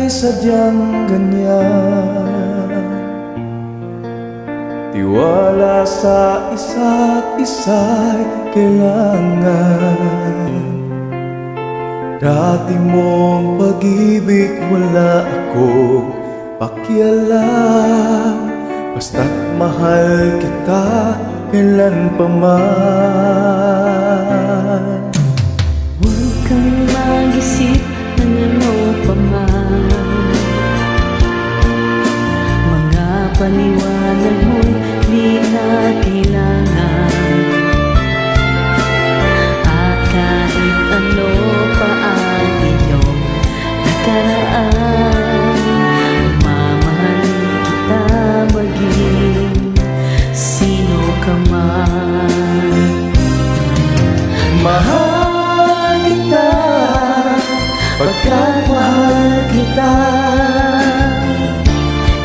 ay sadyang ganyan. Tiwala sa isa't isa'y kailangan. Dati mong pag-ibig wala akong pakialam, basta't mahal kita kailan pa man. Huwag kang mag-isip ng ano pa man, mga paliwanag mo'y di na kailangan. At kahit ano pa ang iyong nakaraan, mamahalin kita maging sino ka man. Mahal kita, pagkat mahal kita.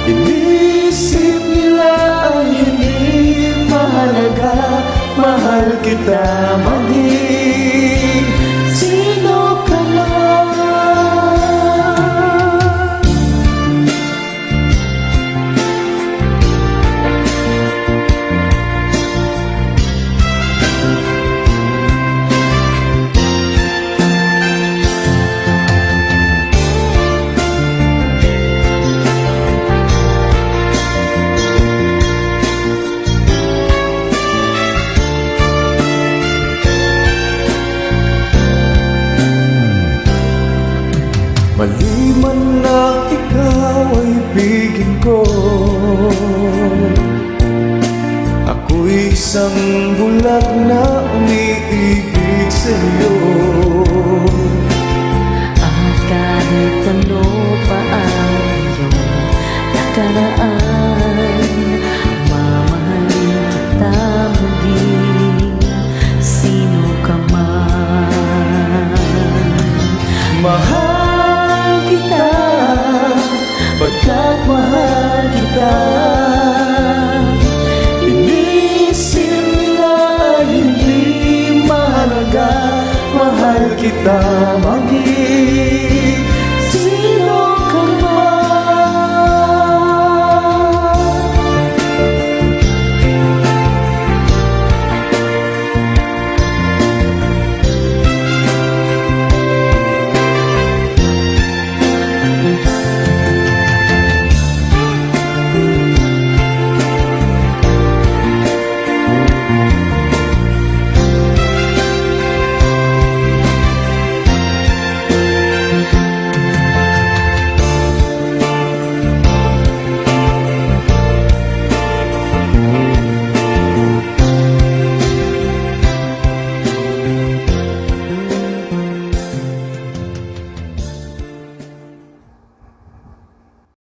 Inisip nila ay hindi mahalaga. Mahal kita maging sino ka man. Maliman na ikaw ay ibigin ko, ako'y isang bulag na umiibig sa'yo. At kahit ano pa ang iyong nakaraan, mamahalin kita maging sino ka man. Mahal kita, pagkat mahal kita. Inisip nila ay hindi mahalaga. Mahal kita maging